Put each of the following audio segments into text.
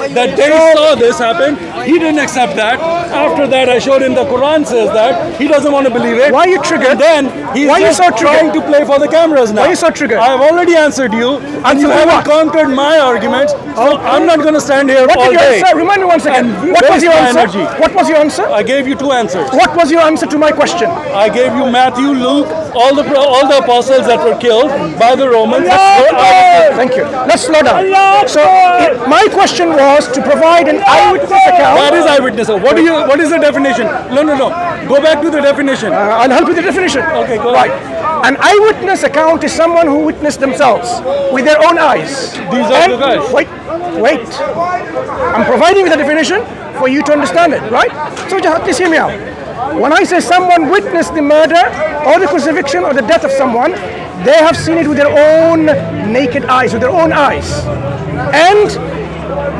that they saw this happen. He didn't accept that. After that, I showed him the Quran says that. He doesn't want to believe it. Why are you triggered? And then he's just trying to play for the cameras now. Why are you so triggered? I have already answered you, and you haven't conquered my arguments. So I'm not going to stand here all day. Remind me one second. What was your answer? What was your answer? I gave you two answers. What was your answer to my question? I gave you Matthew, Luke, all the apostles that were killed by the Romans. Thank you. Let's slow down. So my question was to provide an eyewitness account. That is eyewitness. What is the definition? No. Go back to the definition. I'll help you with the definition. Okay, go right. ahead. An eyewitness account is someone who witnessed themselves with their own eyes. These are the guys. Wait. I'm providing you the definition for you to understand it, right? So please hear me out. When I say someone witnessed the murder or the crucifixion or the death of someone, they have seen it with their own naked eyes, with their own eyes. And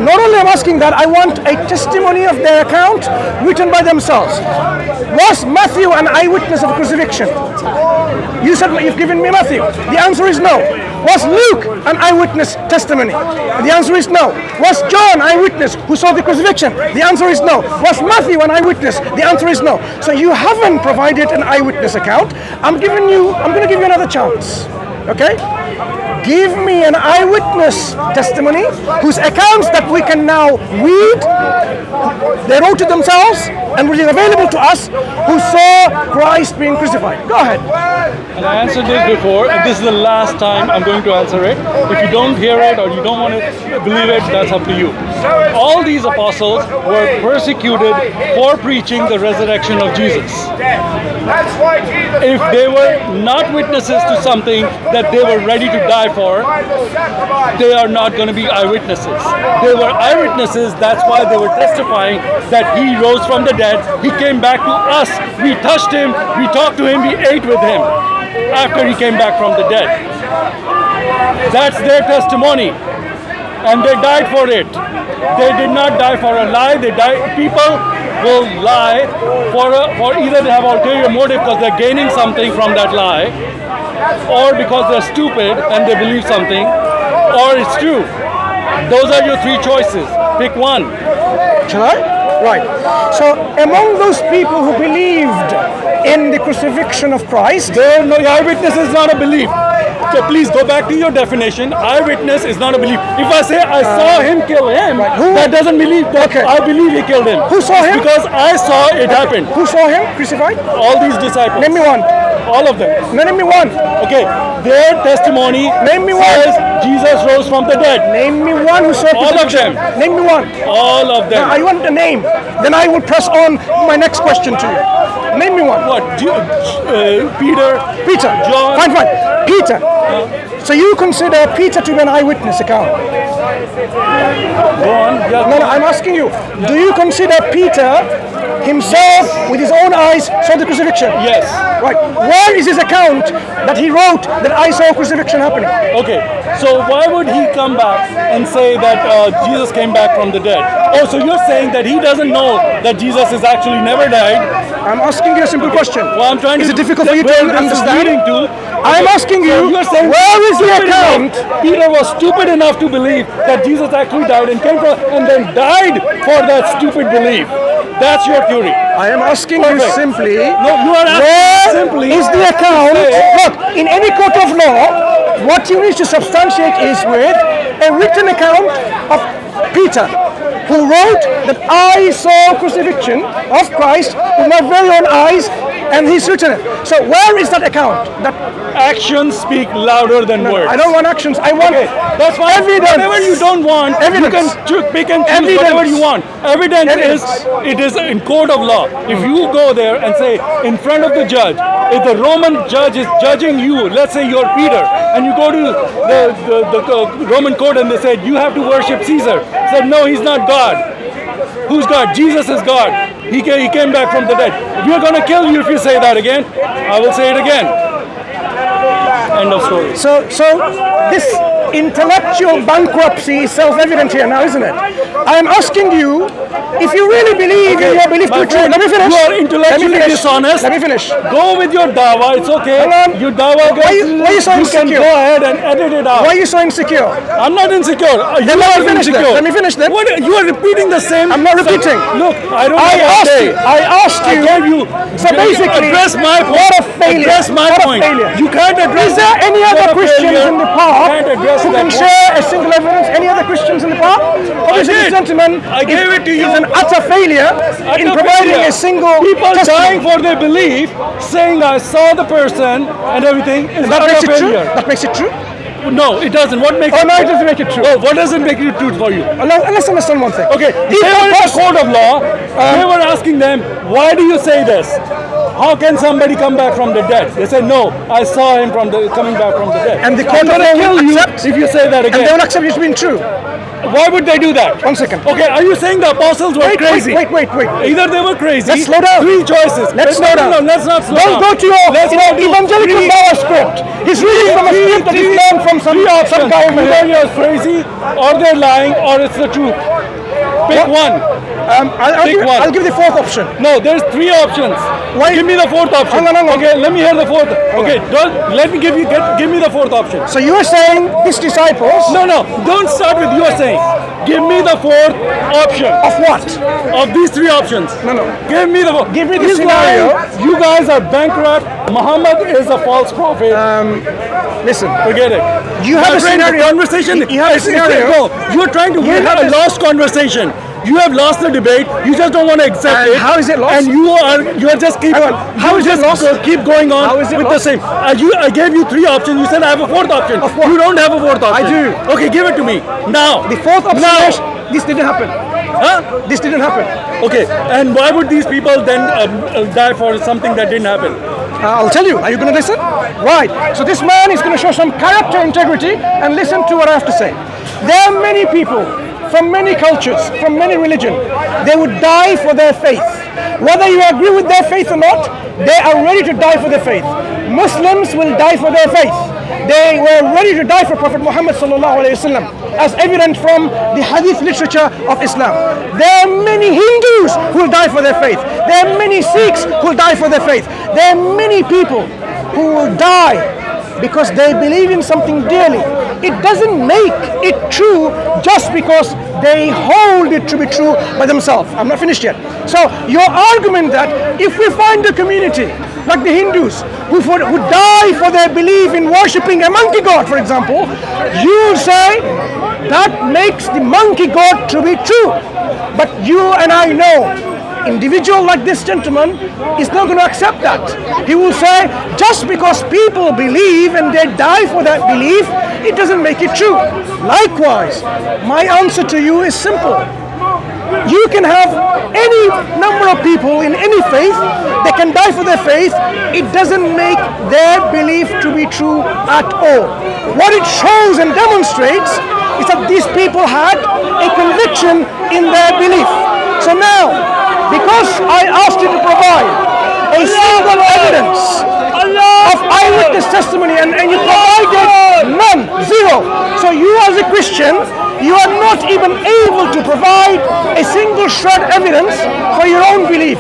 not only I'm asking that, I want a testimony of their account written by themselves. Was Matthew an eyewitness of crucifixion? You said you've given me Matthew. The answer is no. Was Luke an eyewitness testimony? The answer is no. Was John eyewitness who saw the crucifixion? The answer is no. Was Matthew an eyewitness? The answer is no. So you haven't provided an eyewitness account. I'm going to give you another chance. Okay? Give me an eyewitness testimony whose accounts that we can now read, they wrote it themselves, and which is available to us, who saw Christ being crucified. Go ahead. And I answered this before, and this is the last time I'm going to answer it. If you don't hear it or you don't want to believe it, that's up to you. All these apostles were persecuted for preaching the resurrection of Jesus. If they were not witnesses to something that they were ready to die for, they are not going to be eyewitnesses. They were eyewitnesses, that's why they were testifying that he rose from the dead, he came back to us, we touched him, we talked to him, we ate with him after he came back from the dead. That's their testimony, and they died for it. They did not die for a lie. People will lie for either they have ulterior motive because they're gaining something from that lie, or because they're stupid and they believe something, or it's true. Those are your three choices. Pick one. Shall I? Right. So among those people who believed in the crucifixion of Christ, no, eyewitness is not a belief. So please go back to your definition. Eyewitness is not a belief. If I say I saw him kill him, that doesn't believe that I believe he killed him. Who saw him? Because I saw it happen. Who saw him crucified? All these disciples. Name me one. All of them. No, name me one. Okay. Their testimony says Jesus rose from the dead. Name me one who saw all of them. Name me one. All of them. No, I want the name. Then I will press on my next question to you. Name me one. What? Peter. John. Fine. Peter. So you consider Peter to be an eyewitness account? Go on. Yeah, no, I'm asking you. Do you consider Peter himself with his own eyes saw the crucifixion? Yes. Right. Where is his account that he wrote that I saw crucifixion happening? Okay. So why would he come back and say that Jesus came back from the dead? Oh, so you're saying that he doesn't know that Jesus has actually never died? I'm asking you a simple question. Well, I'm trying is to. Is it difficult for you to understand? I'm asking you, you're saying where is the account? Peter was stupid enough to believe that Jesus actually died and came from, and then died for that stupid belief. That's your theory. I am asking you simply. No, you are asking simply. Is the account? Look, in any court of law, what you need to substantiate is with a written account of Peter, who wrote that I saw crucifixion of Christ with my very own eyes, and he's written it. So where is that account? That actions speak louder than words. I don't want actions. I want that's why evidence. Whatever you don't want, evidence. You can pick and choose whatever you want. Evidence is in court of law. If you go there and say in front of the judge, if the Roman judge is judging you, let's say you're Peter, and you go to the Roman court and they said you have to worship Caesar. Said no, he's not God. Who's God? Jesus is God. He came back from the dead. We are going to kill you if you say that again. I will say it again. End of story. So this intellectual bankruptcy is self-evident here now, isn't it? I am asking you, if you really believe in your belief to be true, let me finish. You are intellectually dishonest. Let me finish. Go with your dawah, it's okay. Hold on. You dawah guys, Why are you so you can insecure? go ahead and edit it out. Why are you so insecure? I'm not insecure. You Let are me finish insecure. then. Let me finish then. What, you are repeating the same. I'm not repeating. Look, I don't I know what asked day. you. I asked you. I gave you. So basically, address my point. what a failure. Address my What a point. failure. You can't address. Is there any what other a Christians failure. in the You park can't address who that can point. share a single evidence? Any other Christians in the park? Obviously, this did. gentleman I gave it to you. is an utter failure in Utter providing failure. a single People testimony. dying for their belief, saying I saw the person and everything is That utter makes it true? failure. That makes it true? No, it doesn't. What makes Oh, it no, true? it doesn't make it true. Oh, what doesn't make it true for you? Let's understand one thing. Okay, they were in the court of law. They were asking them, why do you say this? How can somebody come back from the dead? They said, no, I saw him coming back from the dead. And the court I'm of gonna law kill will you accept? if you say that And they again. will accept it as being true. Why would they do that? 1 second. Okay, are you saying the apostles were crazy? Wait. Either they were crazy. Let's slow down. Three choices. Let's slow down. No, let's not slow Don't down. go to your Let's not do evangelical three- Dawah script. He's reading from a script that he's learned from some guy over Either here. you're crazy, or they're lying, or it's the truth. Pick one. Pick one. I'll give the fourth option. No, there's three options. Why- Give me the fourth option. Hang on. Okay, let me hear the fourth. Okay, let me give me the fourth option. So you are saying these disciples No, don't start with you are saying. Give me the fourth option of what? of these three options. No. Give me the He's scenario. lying. You guys are bankrupt. Muhammad is a false prophet. Listen, Forget it. you have My a friend, the scenario. conversation. You have a scenario. No, you're trying to win have a this- lost conversation. You have lost the debate. You just don't want to accept And it. how is it lost? And you are just keep. Hang on. How is it lost? Keep going on How is it with lost? the same. I gave you three options. You said I have a fourth option. Of what? You don't have a fourth option. do. Okay, give it to me now. The fourth option Now. is this didn't happen. Huh? This didn't happen. Okay. And why would these people then die for something that didn't happen? I'll tell you. Are you going to listen? Right. So this man is going to show some character integrity and listen to what I have to say. There are many people from many cultures, from many religions. They would die for their faith. Whether you agree with their faith or not, they are ready to die for their faith. Muslims will die for their faith. They were ready to die for Prophet Muhammad sallallahu alaihi wasallam, as evident from the hadith literature of Islam. There are many Hindus who will die for their faith. There are many Sikhs who will die for their faith. There are many people who will die because they believe in something dearly. It doesn't make it true just because they hold it to be true by themselves. I'm not finished yet. So your argument that if we find a community like the Hindus who die for their belief in worshipping a monkey god, for example, you say that makes the monkey god to be true. But you and I know individual like this gentleman is not going to accept that. He will say, just because people believe and they die for that belief, it doesn't make it true. Likewise, my answer to you is simple. You can have any number of people in any faith, they can die for their faith, it doesn't make their belief to be true at all. What it shows and demonstrates is that these people had a conviction in their belief. So now, because I asked you to provide a single evidence of eyewitness testimony and you provided none, zero. So you as a Christian, you are not even able to provide a single shred evidence for your own belief.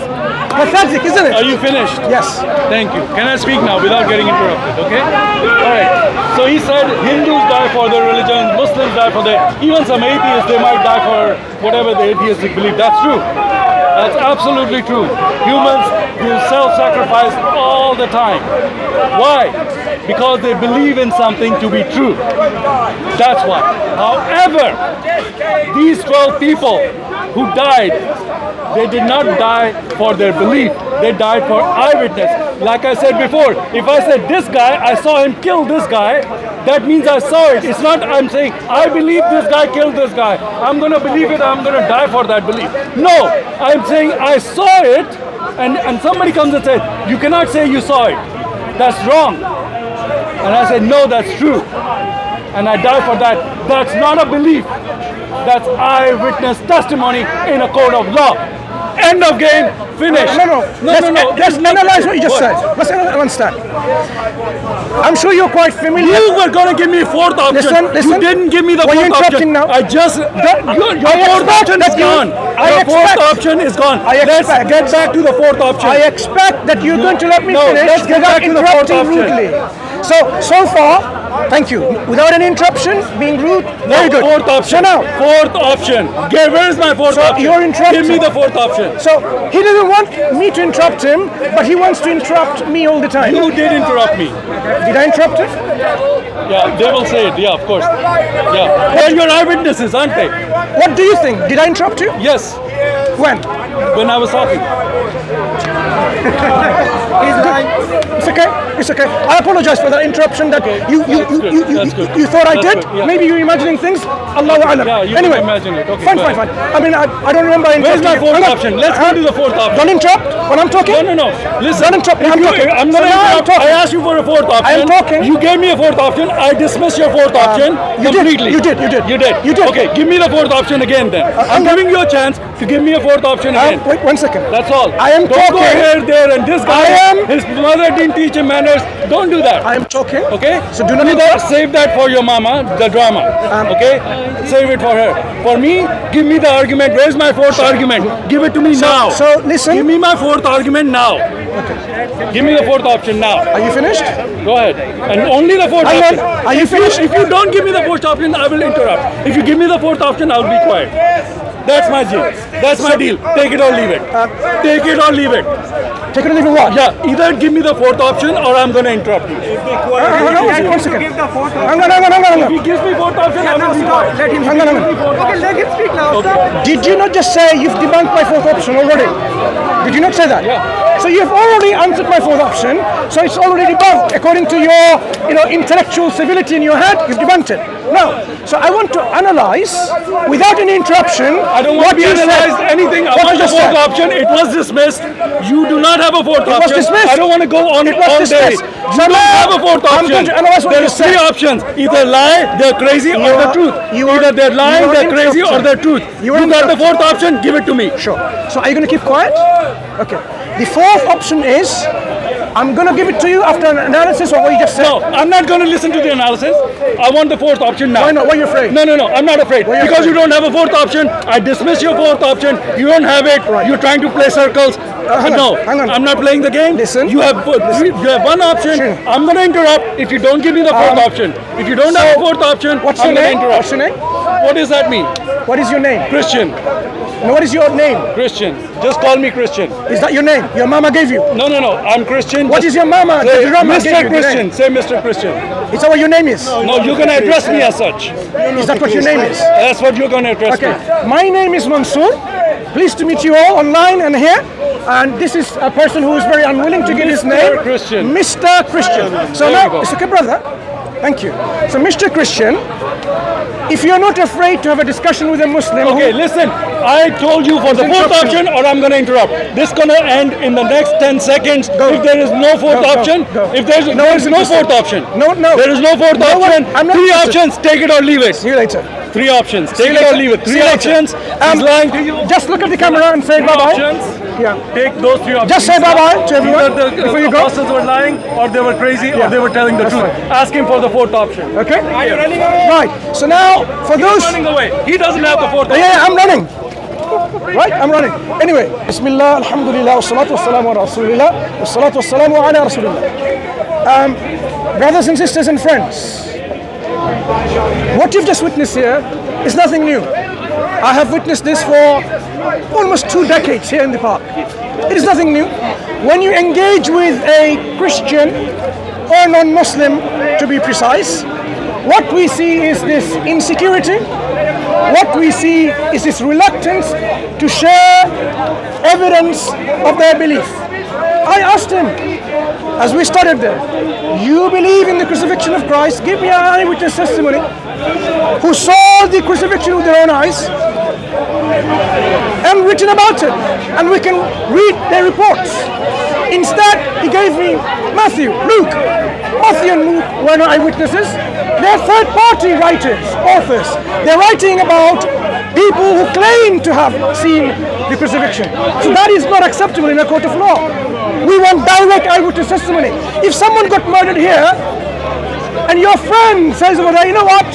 Pathetic, isn't it? Are you finished? Yes. Thank you. Can I speak now without getting interrupted? Okay? Alright. So he said Hindus die for their religion, Muslims die for their, even some atheists, they might die for whatever the atheistic belief. That's true. That's absolutely true. Humans do self-sacrifice all the time. Why? Because they believe in something to be true. That's why. However, these 12 people who died, they did not die for their belief. They died for eyewitness. Like I said before, if I said this guy, I saw him kill this guy, that means I saw it. It's not I'm saying, I believe this guy killed this guy. I'm going to believe it, I'm going to die for that belief. No, I'm saying I saw it, and somebody comes and says, you cannot say you saw it. That's wrong. And I said, no, that's true. And I die for that. That's not a belief. That's eyewitness testimony in a court of law. End of game. Finish. No. Let's analyze what you just said. Let's understand. I'm sure you're quite familiar. You were going to give me fourth option. Listen. You didn't give me the Were you fourth interrupting option. now? I just... Your fourth option is gone. Your fourth option is gone. Let's get back to the fourth option. I expect that you're going to let me No, finish let's get without back to the fourth interrupting option. rudely. So far, thank you. Without any interruption, being rude, very good. Fourth option. So now, Fourth option. Okay, where is my fourth option? you're interrupting. Give me the fourth option. so he doesn't want me to interrupt him, but he wants to interrupt me all the time. You did interrupt me. Did I interrupt him? Yeah, they will say it. Yeah, of course. Yeah. They're your eyewitnesses, aren't they? What do you think? Did I interrupt you? Yes. When? When I was talking. It's okay. It's okay. I apologize for that interruption that you That's good. thought I That's did. good, yeah. Maybe you're imagining things. Allahu Alam. Yeah, you Anyway, can imagine it. Okay, fine. go ahead. I mean, I don't remember Where's interrupting my you. fourth Hang on. option? Let's go to the fourth option. Don't interrupt when I'm talking. No. Listen. Don't interrupt me. I'm talking. I'm going to So now I'm interrupt. talking. I asked you for a fourth option. I am talking. You gave me a fourth option. I dismissed your fourth option you did. completely. You did. You did. Okay, give me the fourth option again then. I'm giving you a chance to give me a fourth option again. Wait 1 second. That's all. I am Don't talking. go here, there, and this guy. His mother didn't teach him manners. Don't do that. I am talking. Okay? So do not that. interrupt. Save that for your mama, the drama. Okay? Save it for her. For me, give me the argument. Where's my fourth argument? Give it to me now. So listen. Give me my fourth argument now. Okay. Give me the fourth option now. Are you finished? Go ahead. And only the fourth Hang on. option. Are you finished? If you don't give me the fourth option, I will interrupt. If you give me the fourth option, I'll be quiet. That's my deal. That's my deal. Take it or leave it. Take it or leave it. Take it or leave it what? Yeah, either give me the fourth option or I'm going to interrupt you. Hang on 1 second. Hang If he on. gives me fourth option, I will be quiet. Hang on. Okay, let him speak now. Stop. Did you not just say you've debunked my fourth option already? Did you not say that? Yeah. So you've already answered my fourth option, so it's already debunked. According to your, intellectual civility in your head, you've debunked it. No. So I want to analyze, without any interruption, I don't want to analyze anything. I want the fourth option. It was dismissed. You do not have a fourth option. was dismissed. I don't want to go on It was all day. dismissed. You So don't now have a fourth I'm option. going to analyze what you There's said. three options. Either lie, they're crazy, or the truth. Either they're lying, they're crazy, or the truth. You got the fourth option, give it to me. Sure. So are you going to keep quiet? Okay. The fourth option is, I'm going to give it to you after an analysis of what you just said. No, I'm not going to listen to the analysis. I want the fourth option now. Why not? Why are you afraid? No, I'm not afraid. Why are you Because you afraid? don't have a fourth option. I dismiss your fourth option. You don't have it. Right. You're trying to play circles. Hang No, on. I'm not playing the game. Listen. You have one option. Sure. I'm going to interrupt if you don't give me the fourth option. If you don't have a fourth option, What's I'm your going to name? interrupt. What's your name? What does that mean? What is your name? Christian. No, what is your name? Christian. Just call me Christian. Is that your name? Your mama gave you. No. I'm Christian. What is your mama? Say, The drama gave Mr. you the Christian. name. Say Mr. Christian. Is that what your name is? No, you're going to address me as such. Is that what your name is? That's what you're going to address Okay. me. My name is Mansur. Pleased to meet you all online and here. And this is a person who is very unwilling to give his name. Christian. Mr. Christian. So There you now, go. it's okay, brother. Thank you. So, Mr. Christian, if you're not afraid to have a discussion with a Muslim, Okay, listen. I told you for the fourth Interruption. option, or I'm going to interrupt. This going to end in the next 10 seconds. Go. If there is no fourth Go, go, option, go. if there's No no one's interested. fourth option, No. there is no fourth No one- option. I'm not Three interested. options. Take it or leave it. see you later. Three options. Take you it or later. leave it. See Three you later. options. He's lying to you. Just look at the camera and say Three bye-bye. options. Yeah. Take those three options. Just say bye-bye to everyone Either the before you go. apostles were lying, or they were crazy, Yeah. or they were telling the That's truth. right. Ask him for the fourth option. Okay? Are you running away? Right. So now, for those... He's running away. He doesn't have the fourth option. Yeah, I'm running. Right, I'm running. Anyway, Bismillah, Alhamdulillah, wassalatu wassalamu ala Rasulillah, wassalatu wassalamu ala Rasulillah. Brothers and sisters and friends, what you've just witnessed here is nothing new. I have witnessed this for almost 2 decades here in the park. It is nothing new. When you engage with a Christian or non-Muslim, to be precise, what we see is this insecurity. What we see is this reluctance to share evidence of their belief. I asked him, as we started there, you believe in the crucifixion of Christ? Give me an eyewitness testimony who saw the crucifixion with their own eyes and written about it, and we can read their reports. Instead, he gave me Matthew, Luke. Matthew and Luke were not eyewitnesses. They're third-party writers, authors. They're writing about people who claim to have seen the crucifixion. So that is not acceptable in a court of law. We want direct eyewitness testimony. If someone got murdered here, and your friend says over there, you know what?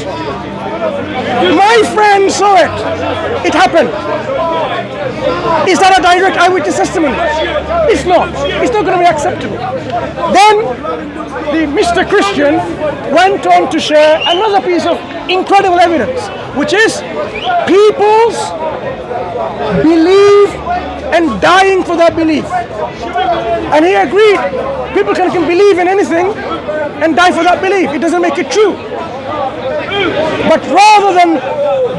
My friend saw it. It happened. Is that a direct eyewitness testimony? It's not. It's not going to be acceptable. Then the Mr. Christian went on to share another piece of incredible evidence, which is people's belief and dying for their belief. And he agreed, people can believe in anything and die for that belief. It doesn't make it true. But rather than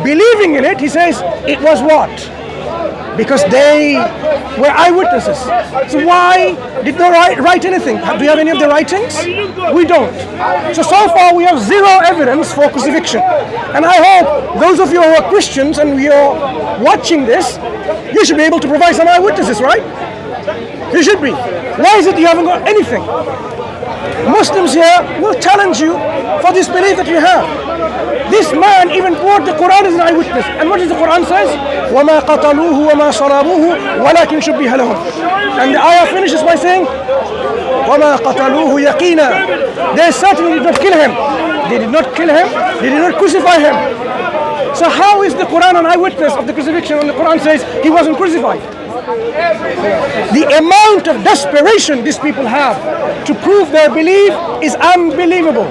believing in it, he says, it was what? Because they were eyewitnesses. So why did they write anything? Do you have any of the writings? We don't. So far we have zero evidence for crucifixion. And I hope those of you who are Christians and you're watching this, you should be able to provide some eyewitnesses, right? You should be. Why is it you haven't got anything? Muslims here will challenge you for this belief that you have. This man even brought the Quran as an eyewitness. And what does the Quran says? وَمَا قَتَلُوهُ وَمَا صَلَابُوهُ وَلَكِنْ شُبِّهَ لَهُمْ. And the ayah finishes by saying, وَمَا قَتَلُوهُ يَقِينًا. They certainly did not kill him. They did not kill him. They did not crucify him. So how is the Quran an eyewitness of the crucifixion when the Quran says he wasn't crucified? The amount of desperation these people have to prove their belief is unbelievable.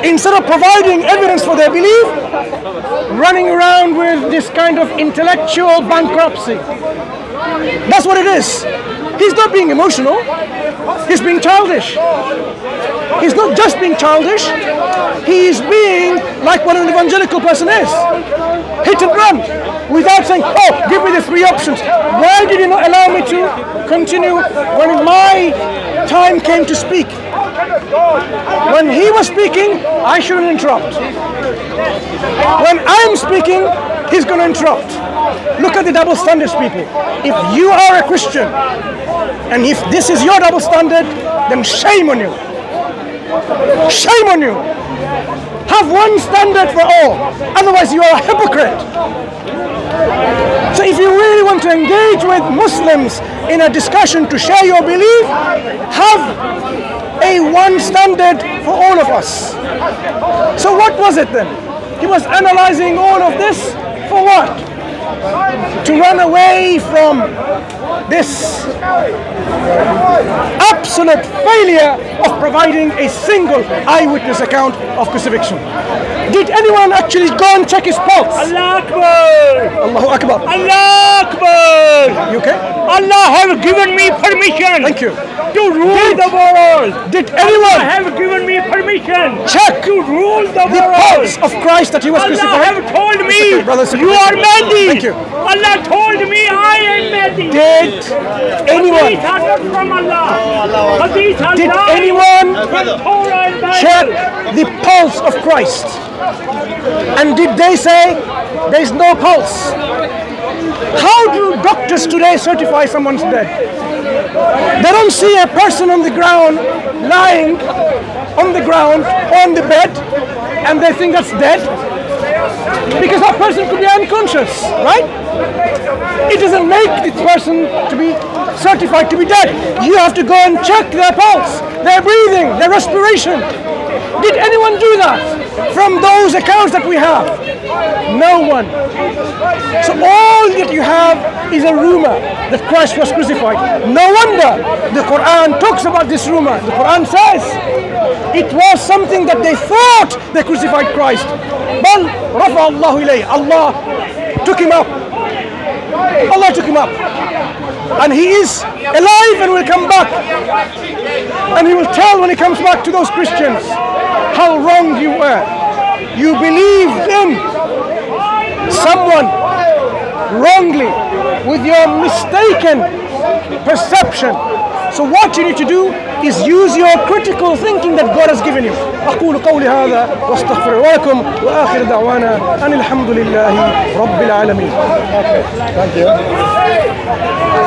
Instead of providing evidence for their belief, running around with this kind of intellectual bankruptcy. That's what it is. He's not being emotional. He's being childish. He's not just being childish. He is being like what an evangelical person is. Hit and run. Without saying, oh, give me the three options. Why did you not allow me to continue when my time came to speak? When he was speaking, I shouldn't interrupt. When I'm speaking, he's going to interrupt. Look at the double standards, people. If you are a Christian, and if this is your double standard, then shame on you. Shame on you. Have one standard for all. Otherwise, you are a hypocrite. So if you really want to engage with Muslims in a discussion to share your belief, have a one standard for all of us. So what was it then? He was analyzing all of this for what? To run away from this absolute failure of providing a single eyewitness account of crucifixion. Did anyone actually go and check his pulse? Allah Akbar! Allahu Akbar. Allah Akbar! You okay? Allah have given me permission. Thank you. To rule the world. Did Allah anyone have given me permission check to rule the the world. pulse of Christ that he was Allah crucified? have told me Okay, brothers and you sisters. are Mahdi. Thank you. Allah told me I am Mahdi. Did anyone These are not from Allah. But these are Did lies anyone from Torah and Bible. check the pulse of Christ? And did they say there is no pulse? How do doctors today certify someone's dead? They don't see a person on the ground, lying on the ground, on the bed, and they think that's dead. Because that person could be unconscious, right? It doesn't make this person to be certified to be dead. You have to go and check their pulse, their breathing, their respiration. Did anyone do that from those accounts that we have? No one. So all that you have is a rumor that Christ was crucified. No wonder the Quran talks about this rumor. The Quran says it was something that they thought they crucified Christ. Bal rafa Allahu ilayhi. Allah took him up. Allah took him up. And he is alive and will come back. And he will tell when he comes back to those Christians how wrong you were. You believed in someone wrongly with your mistaken perception. So what you need to do is use your critical thinking that God has given you. أقول قولي هذا واستغفر لكم وآخر دعوانا أن الحمد لله رب العالمين. Thank you.